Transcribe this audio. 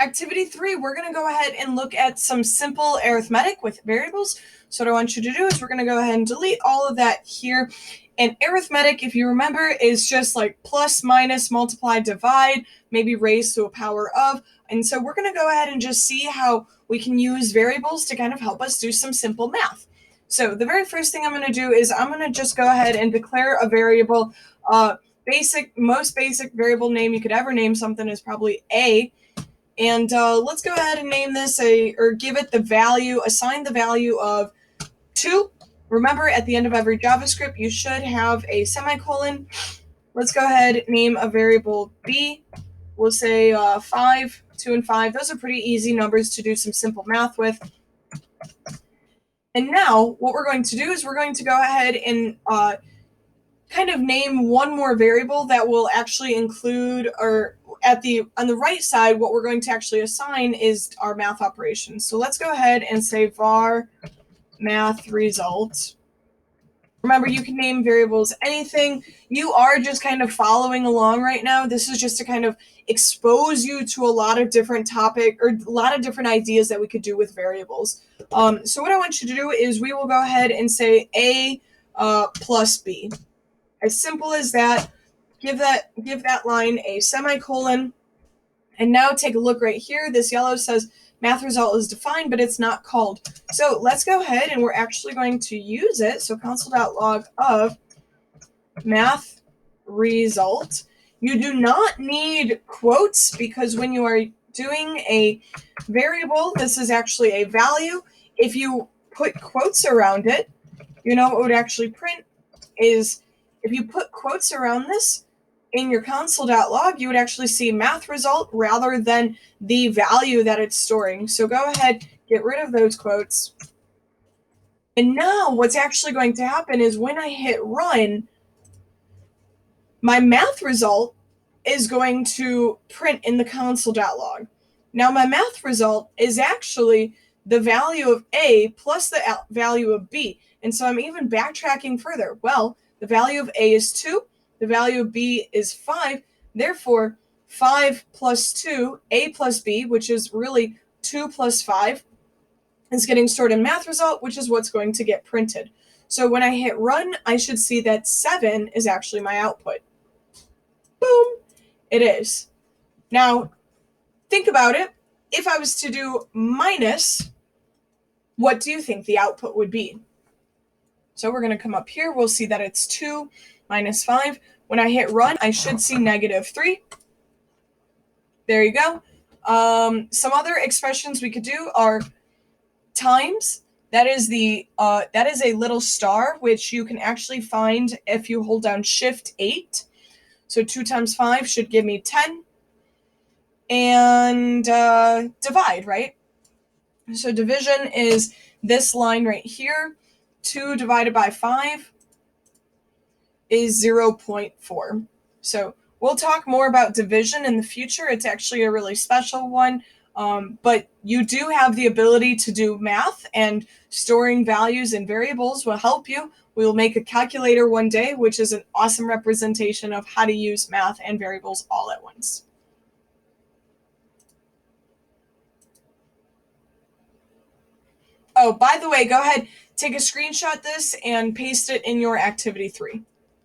Activity 3, we're going to go ahead and look at some simple arithmetic with variables. So what I want you to do is we're going to go ahead and delete all of that here. And arithmetic, if you remember, is just like plus, minus, multiply, divide, maybe raise to a power of. And so we're going to go ahead and just see how we can use variables to kind of help us do some simple math. So the very first thing I'm going to do is I'm going to just go ahead and declare a variable. Most basic variable name you could ever name something is probably A. And let's go ahead and name this give it the value, assign the value of 2. Remember, at the end of every JavaScript, you should have a semicolon. Let's go ahead and name a variable B. We'll say 5, 2, and 5. Those are pretty easy numbers to do some simple math with. And now, what we're going to do is we're going to go ahead and kind of name one more variable that will actually include, or on the right side, what we're going to actually assign is our math operations. So let's go ahead and say var math result. Remember, you can name variables anything. You are just kind of following along right now. This is just to kind of expose you to a lot of different a lot of different ideas that we could do with variables. So what I want you to do is we will go ahead and say A plus B. As simple as that. Give that line a semicolon. And now take a look right here. This yellow says math result is defined, but it's not called. So let's go ahead and we're actually going to use it. So console.log of math result. You do not need quotes because when you are doing a variable, this is actually a value. If you put quotes around it, you know what would actually print is if you put quotes around this in your console.log, you would actually see math result rather than the value that it's storing. So go ahead, get rid of those quotes. And now what's actually going to happen is when I hit run, my math result is going to print in the console.log. Now my math result is actually the value of A plus the value of B. And so I'm even backtracking further. Well, the value of A is 2. The value of B is 5. Therefore, 5 plus 2, A plus B, which is really 2 plus 5, is getting stored in math result, which is what's going to get printed. So when I hit run, I should see that 7 is actually my output. Boom! It is. Now, think about it. If I was to do minus, what do you think the output would be? So we're going to come up here. We'll see that it's 2 minus 5. When I hit run, I should see -3. There you go. Some other expressions we could do are times. That is a little star, which you can actually find if you hold down Shift 8. So 2 times 5 should give me 10. And divide, right? So division is this line right here. 2 divided by 5 is 0.4. So we'll talk more about division in the future. It's actually a really special one. But you do have the ability to do math, and storing values and variables will help you. We will make a calculator one day, which is an awesome representation of how to use math and variables all at once. Oh, by the way, go ahead, take a screenshot this and paste it in your activity 3.